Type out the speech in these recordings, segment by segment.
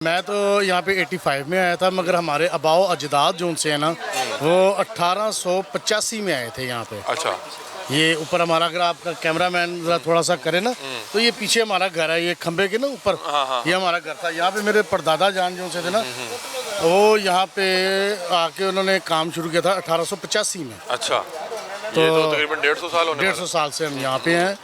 मैं तो यहाँ पे 85 में आया था, मगर हमारे अबाओ अजदाद जो उनसे है ना वो 1885 में आए थे यहाँ पे। अच्छा, ये ऊपर हमारा, अगर आपका कैमरामैन जरा थोड़ा सा करे ना तो ये पीछे हमारा घर है, ये खंबे के ना ऊपर ये हमारा घर था। यहाँ पे मेरे परदादा जान जो से थे ना वो यहाँ पे आके उन्होंने काम शुरू किया था 1885 में। अच्छा, तो तकरीबन 150 साल होने 150 साल से हम यहाँ पे हैं।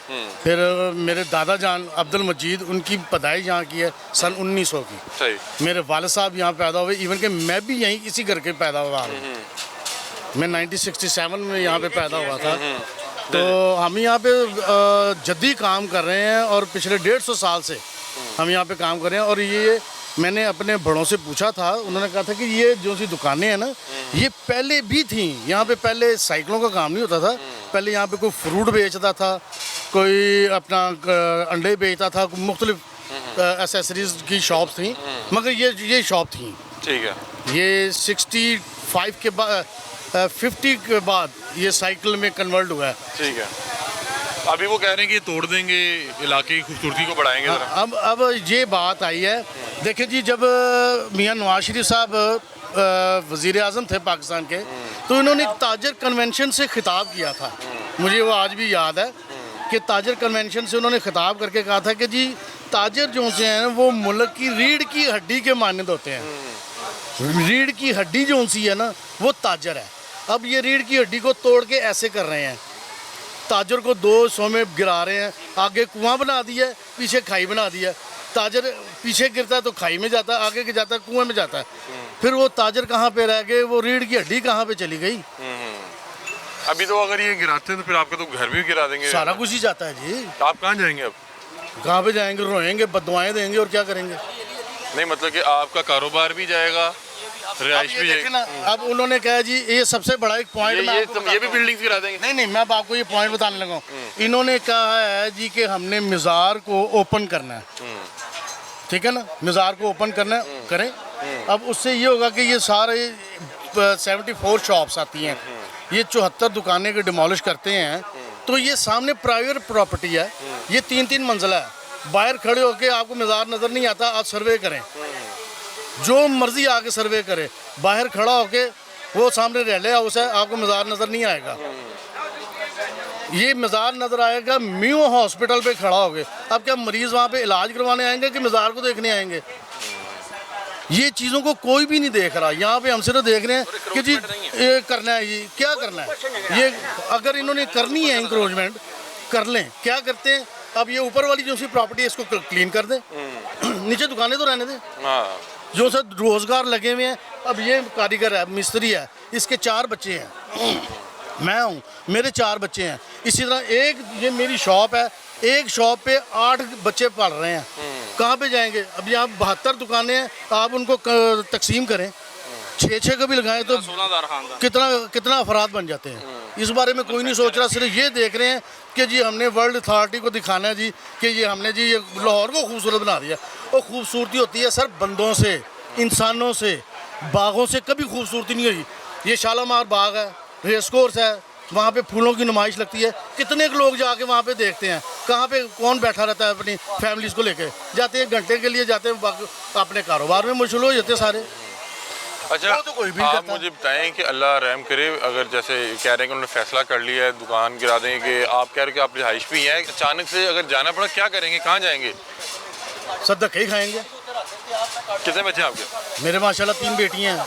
फिर मेरे दादा जान अब्दुल मजीद, उनकी पैदाइश यहाँ की है सन 1900 की। सही। मेरे वाले साहब यहाँ पैदा हुए, इवन के मैं भी यहीं इसी घर के पैदा हुआ हूँ। मैं 1967 में यहाँ पे पैदा हुआ था। तो हम यहाँ पे जद्दी काम कर रहे हैं और पिछले 150 साल से हम यहाँ पे काम कर रहे हैं। और ये मैंने अपने बड़ों से पूछा था, उन्होंने कहा था कि ये जो सी दुकानें हैं ना ये पहले भी थी यहाँ पे। पहले साइकिलों का काम नहीं होता था, पहले यहाँ पे कोई फ्रूट बेचता था, कोई अपना अंडे बेचता था, मुख्तलिफ एसेसरीज की शॉप्स थी, मगर ये शॉप थी। ठीक है। ये 65 के बाद 50 के बाद ये साइकिल में कन्वर्ट हुआ है। ठीक है। अभी वो कह रहे हैं कि तोड़ देंगे, इलाके की खूबसूरती को बढ़ाएंगे जरा। अब ये बात आई है, देखिए जी, जब मियां नवाज शरीफ साहब वज़ीर आज़म थे पाकिस्तान के, तो इन्होंने एक ताजर कन्वेंशन से खिताब किया था। मुझे वो आज भी याद है कि ताजर कन्वेंशन से उन्होंने खिताब करके कहा था कि जी ताजर जो से हैं वो मुल्क की रीढ़ की हड्डी के मानद होते हैं। रीढ़ की हड्डी जो सी है ना वो ताजर है। अब ये रीढ़ की हड्डी को तोड़ के ऐसे कर रहे हैं, ताजर को 200 में गिरा रहे हैं। आगे कुआं बना दिया है, पीछे खाई बना दिया है। ताजर पीछे गिरता है तो खाई में जाता है, आगे के जाता है कुएं में जाता है। फिर वो ताजर कहाँ पे रह गए, वो रीढ़ की हड्डी कहाँ पे चली गई। अभी तो अगर ये गिराते हैं तो फिर आपका तो घर भी गिरा देंगे। सारा कुछ ही जाता है जी। आप कहाँ जाएंगे अब? कहाँ पे जाएंगे, रोएंगे, बददुआएं देंगे और क्या करेंगे। नहीं, मतलब कि आपका कारोबार भी जाएगा, रिहाइश भी जाएगी ना। अब उन्होंने कहा जी ये सबसे बड़ा एक पॉइंट, ये भी बिल्डिंग्स गिरा देंगे। नहीं नहीं, मैं अब आपको ये पॉइंट बताने लगा हूँ। इन्होंने कहा है जी कि हमने मज़ार को ओपन करना है, ठीक है ना, मज़ार को ओपन करना करें। अब उससे ये होगा कि ये सारे 74 शॉप्स आती हैं, ये 74 दुकानें के डिमोलिश करते हैं, तो ये सामने प्राइवेट प्रॉपर्टी है, ये 3-3 मंजिला है। बाहर खड़े होके आपको मज़ार नज़र नहीं आता, आप सर्वे करें, जो मर्जी आके सर्वे करे, बाहर खड़ा होके वो सामने रेले हाउस है, आपको मज़ार नज़र नहीं आएगा। ये मज़ार नज़र आएगा म्यू हॉस्पिटल पे खड़ा होके। अब क्या मरीज़ वहाँ पे इलाज करवाने आएंगे कि मज़ार को देखने आएंगे? ये चीज़ों को कोई भी नहीं देख रहा। यहाँ पे हम सिर्फ देख रहे हैं कि जी ये करना है, ये क्या करना है। ये अगर इन्होंने करनी है इंक्रोचमेंट कर लें, क्या करते हैं अब ये ऊपर वाली जो सी प्रॉपर्टी है इसको क्लीन कर दें, नीचे दुकानें तो रहने दें। जो सर रोज़गार लगे हुए हैं, अब ये कारीगर है, मिस्त्री है, इसके 4 बच्चे हैं, मैं हूँ, मेरे 4 बच्चे हैं। इसी तरह एक ये मेरी शॉप है, एक शॉप पे 8 बच्चे पढ़ रहे हैं, कहाँ पे जाएंगे। अब यहाँ 72 दुकानें हैं, आप उनको तकसीम करें, 6-6 का भी लगाएं तो कितना अफराद बन जाते हैं। इस बारे में कोई नहीं सोच रहा, सिर्फ ये देख रहे हैं कि जी हमने वर्ल्ड अथॉरिटी को दिखाना है जी कि ये हमने जी ये लाहौर को खूबसूरत बना दिया। और खूबसूरती होती है सर बंदों से, इंसानों से, बागों से कभी खूबसूरती नहीं हुई। ये शालामार बाग है, रेस कोर्स है, वहाँ पे फूलों की नुमाइश लगती है, कितने लोग जाके वहाँ पे देखते हैं। कहाँ पे कौन बैठा रहता है अपनी फैमिलीज को लेके, जाते हैं घंटे के लिए, जाते हैं अपने कारोबार में मशगूल हो जाते सारे। अच्छा, तो कोई भी आप मुझे बताएं कि अल्लाह रहम करे, अगर जैसे कह रहे हैं कि उन्होंने फैसला कर लिया है दुकान गिरा देंगे, कि आप कह रहे हैं कि आप रिहाइश भी हैं, अचानक से अगर जाना पड़ा क्या करेंगे, कहाँ जाएंगे? सब धक्के ही खाएंगे। कितने बच्चे हैं आपके? मेरे माशाल्लाह 3 बेटियाँ हैं।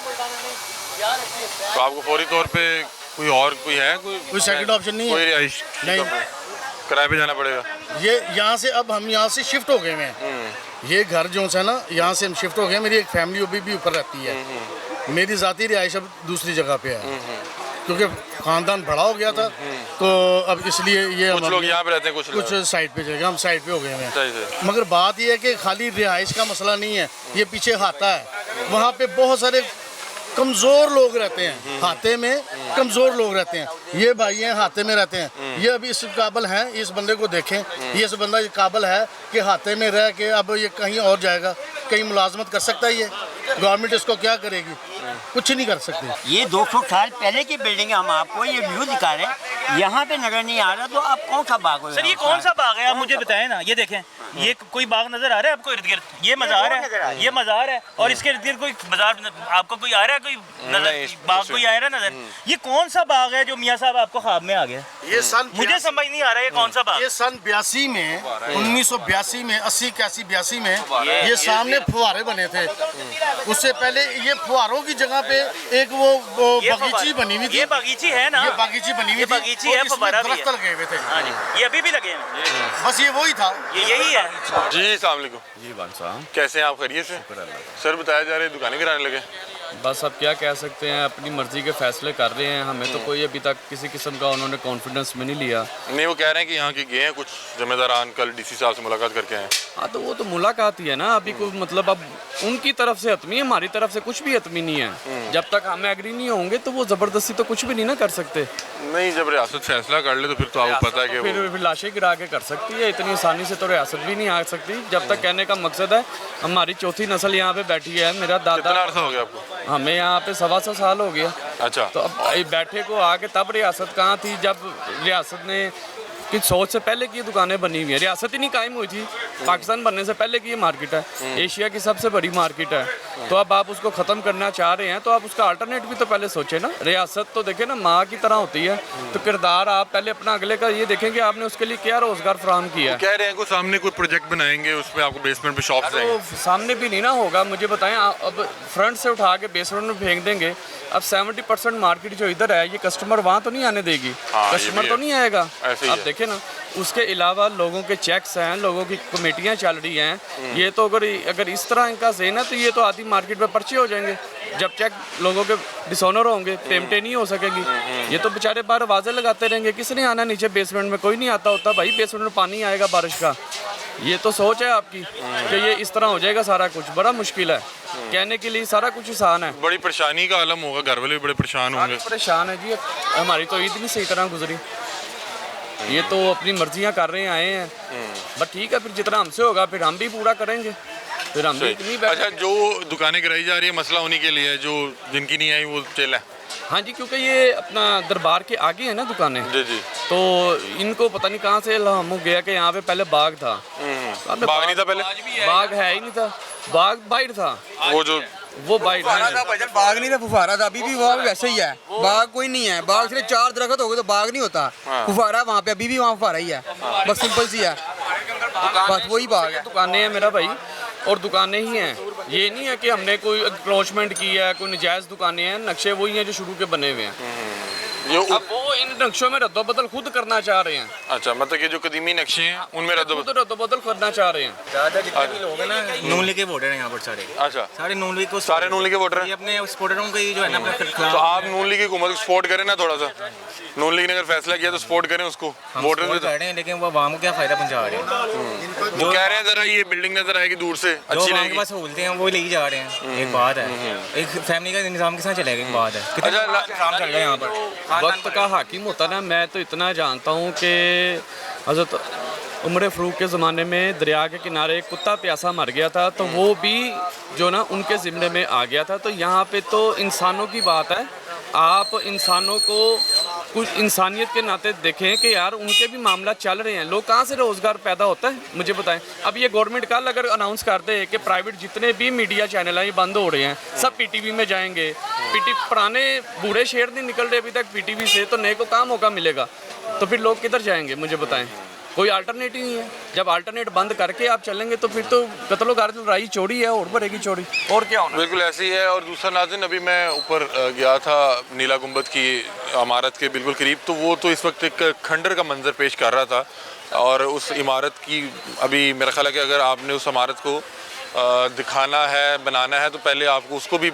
तो आपको फौरी तौर पे कोई है कोई सेकंड ऑप्शन नहीं है, कोई रिहाइश नहीं, किराए पे जाना पड़ेगा। ये यहाँ से अब हम यहाँ से शिफ्ट हो गए हैं। ये घर जो है ना यहाँ से हम शिफ्ट हो गए। मेरी एक फैमिली अभी भी ऊपर रहती है, मेरी ज़ाती रिहाइश अब दूसरी जगह पे है, क्योंकि ख़ानदान बड़ा हो गया था। तो अब इसलिए ये कुछ लोग यहाँ पे रहते हैं, कुछ साइड पे जाएगा, हम साइड पे हो गए हैं। मगर बात ये है कि खाली रिहाइश का मसला नहीं है, ये पीछे हाता है, वहाँ पे बहुत सारे कमज़ोर लोग रहते हैं, हाथे में कमज़ोर लोग रहते हैं। ये भाई हैं हाथे में रहते हैं, ये अभी इस काबिल हैं, इस बंदे को देखें, ये इस बंदा ये काबिल है कि हाथे में रह के अब ये कहीं और जाएगा, कहीं मुलाजमत कर सकता है। ये गवर्नमेंट इसको क्या करेगी, कुछ नहीं कर सकती। ये 200 साल पहले की बिल्डिंग है। हम आपको ये व्यू दिखा रहे हैं यहाँ पे नजर नहीं आ रहा, तो आप कौन सा बाग हो? सर ये कौन सा बाग है, आप मुझे बताएं ना। ये देखें, ये कोई बाग नजर आ रहा है आपको इर्द गिर्द? ये मज़ार है, ये मज़ार है, और इसके इर्द गिर्द कोई बाजार आपको कोई आ रहा है, कोई नजर बाग कोई आ रहा है नजर? ये कौन सा बाग है जो मियाँ साहब आपको ख्वाब में आ गया? ये सन मुझे समझ नहीं आ रहा है ये कौन सा बाग। ये सन 82 में 1982 में 80 81 82 में ये सामने फुहारे बने थे। उससे पहले ये फुहारों की जगह पे एक वो बगीची बनी हुई थी। ये बगीची है ना, ये बगीची बनी हुई ये थी, बगीची है, और इसमें फव्वारा भी दरख्त है। लगे हुए थे। हाँ जी, ये अभी भी लगे हैं, बस ये वही था। ये यही है। जी अस्सलाम वालेकुम। जी बान साहब, कैसे हैं आप, खैरियत से? सर बताया जा रहा है दुकानें गिराने लगे। बस अब क्या कह सकते हैं, अपनी मर्जी के फैसले कर रहे हैं। हमें तो कोई अभी तक किसी किस्म का उन्होंने कॉन्फिडेंस में नहीं लिया। नहीं, वो कह रहे हैं कि यहाँ के गए हैं कुछ जिम्मेदारान, कल डीसी साहब से मुलाकात करके आए हैं। हाँ तो वो तो मुलाकात ही है ना, अभी कोई मतलब अब उनकी तरफ से हतमी है, हमारी तरफ से कुछ भी हतमी नहीं है। जब तक हम एग्री नहीं होंगे तो वो ज़बरदस्ती तो कुछ भी नहीं ना कर सकते। नहीं, जब रियासत फैसला कर ले तो फिर तो आपको पता है कि फिर लाशें गिरा के कर सकती है, इतनी आसानी से तो रियासत भी नहीं आ सकती। जब तक कहने का मकसद है, हमारी चौथी नस्ल यहाँ पे बैठी है, मेरा कितना दादा, अर्सा हो गया आपको? हमें यहाँ पे 125 साल हो गया। अच्छा, तो अब ये बैठे को आके तब रियासत कहाँ थी, जब रियासत ने की सोच से पहले की दुकानें बनी हुई है। रियासत ही नहीं कायम हुई थी, पाकिस्तान बनने से पहले की ये मार्केट है, एशिया की सबसे बड़ी मार्केट है। तो अब आप उसको ख़त्म करना चाह रहे हैं तो आप उसका अल्टरनेट भी तो पहले सोचें ना। रियासत तो देखें ना, माँ की तरह होती है, तो किरदार आप पहले अपना अगले का ये देखें कि आपने उसके लिए क्या रोज़गार फराहम किया है। कह रहे हैं कि सामने कोई प्रोजेक्ट बनाएंगे, उसमें आपको बेसमेंट पे शॉप्स देंगे। तो सामने भी नहीं ना होगा, मुझे बताएं। अब फ्रंट से उठा के बेसमेंट में फेंक देंगे। अब 70% मार्केट जो इधर है, ये कस्टमर वहाँ तो नहीं आने देगी, हाँ, ये कस्टमर भी तो है। नहीं आएगा। ऐसे ही आप है। देखें ना, उसके अलावा लोगों के चेक्स हैं, लोगों की कमेटियाँ चल रही हैं। ये तो अगर इस तरह इनका ज़हन है तो ये तो आधी मार्केट में पर्चे हो जाएंगे। जब चेक लोगों के डिसऑनर होंगे, पेमेंटें नहीं हो सकेंगी, ये तो बेचारे बाहर आवाज़ें लगाते रहेंगे। किसने आना नीचे बेसमेंट में? कोई नहीं आता होता भाई, बेसमेंट में पानी आएगा बारिश का। ये तो सोच है आपकी कि ये इस तरह हो जाएगा सारा कुछ, बड़ा मुश्किल है। कहने के लिए सारा कुछ आसान है, बड़ी परेशानी का आलम होगा, घर वाले भी बड़े परेशान होंगे। परेशान है जी। हमारी तो ईद नहीं सही तरह गुजरी, ये तो अपनी मर्जियाँ कर रहे हैं, आए हैं। बट ठीक है, फिर जितना हमसे होगा फिर हम भी पूरा करेंगे, फिर हम भी इतनी अच्छा, जो दुकानें गिराई जा रही है मसला उन्हीं के लिए है, जो जिनकी नहीं आई वो चल है। हाँ जी, क्योंकि ये अपना दरबार के आगे है ना दुकानें, जी जी। तो इनको पता नहीं कहाँ से इल्हाम हो गया कि यहाँ पे पहले बाग था। बाग नहीं था पहले? बाग है ही नहीं था, बाग बाहर था, वो जो वो बाहर बाग नहीं था, फुफारा था। अभी भी वहाँ पे वैसे ही है, बाग कोई नहीं है। बाग सिर्फ 4 दरख्त हो गए तो बाग नहीं होता। फुफारा वहाँ पे अभी भी वहाँ फुफारा ही है, बस सिंपल सी है, बस वही बाग है। दुकानें हैं मेरा भाई, और दुकानें ही हैं। ये नहीं है कि हमने कोई इंक्रोचमेंट किया है, कोई नजायज़ दुकानें हैं। नक्शे वही हैं जो शुरू के बने हुए हैं। अब वो इन नक्शों में रद्दोबदल खुद करना चाह रहे हैं। अच्छा, मतलब कि जो कदीमी नक्शे हैं उनमें खुद रद्दोबदल करना चाह रहे हैं। ज़्यादा जितने भी लोग हैं ना, नून लीग के वोटर हैं यहाँ पर सारे। अच्छा, सारे नून लीग को, सारे नून लीग के वोटर ये हैं। अपने सपोर्टरों का ये जो है ना, अपने तो खिलाफ आप नून लीग की हुकूमत को सपोर्ट करें ना थोड़ा सा। नून लीग ने अगर फैसला किया तो सपोर्ट करें उसको, वोटर सपोर्ट कर रहे हैं, लेकिन वो आवाम को क्या फ़ायदा पहुँचा रहे हैं? वो कह रहे हैं जरा ये बिल्डिंग नजर आएगी दूर से, जो अच्छी आवाम के लगेगी। पास सहूलतें हैं वो ले ही जा रहे हैं। एक बात है, एक फैमिली का निज़ाम के साथ चलेगा, एक बात है। कितना काम चल रहा है यहाँ पर, वक्त का हाकिम होता ना। मैं तो इतना जानता हूँ कि हज़रत उमर फ़ारूक के ज़माने में दरिया के किनारे एक कुत्ता प्यासा मर गया था, तो वो भी जो ना उनके ज़िम्मे में आ गया था। तो यहाँ पे तो इंसानों की बात है, आप इंसानों को कुछ इंसानियत के नाते देखें कि यार उनके भी मामला चल रहे हैं। लोग कहाँ से रोज़गार पैदा होता है मुझे बताएं। अब ये गवर्नमेंट कल अगर अनाउंस कर दे कि प्राइवेट जितने भी मीडिया चैनल हैं ये बंद हो रहे हैं, सब पीटीवी में जाएंगे, पुराने बूढ़े शेर नहीं निकल रहे अभी तक पीटीवी से, तो नए को कहाँ मौका मिलेगा? तो फिर लोग किधर जाएंगे मुझे बताएं? कोई अल्टरनेट ही नहीं है। जब अल्टरनेट बंद करके आप चलेंगे तो फिर तो कत्लो गारत लड़ाई चोरी है और बढ़ेगी चोरी, और क्या होना। बिल्कुल ऐसे ही है। और दूसरा नाज़रीन, अभी मैं ऊपर गया था नीला गुंबद की इमारत के बिल्कुल करीब, तो वो तो इस वक्त एक खंडर का मंजर पेश कर रहा था। और उस इमारत की अभी मेरा ख्याल है कि अगर आपने उस इमारत को दिखाना है, बनाना है, तो पहले आपको उसको भी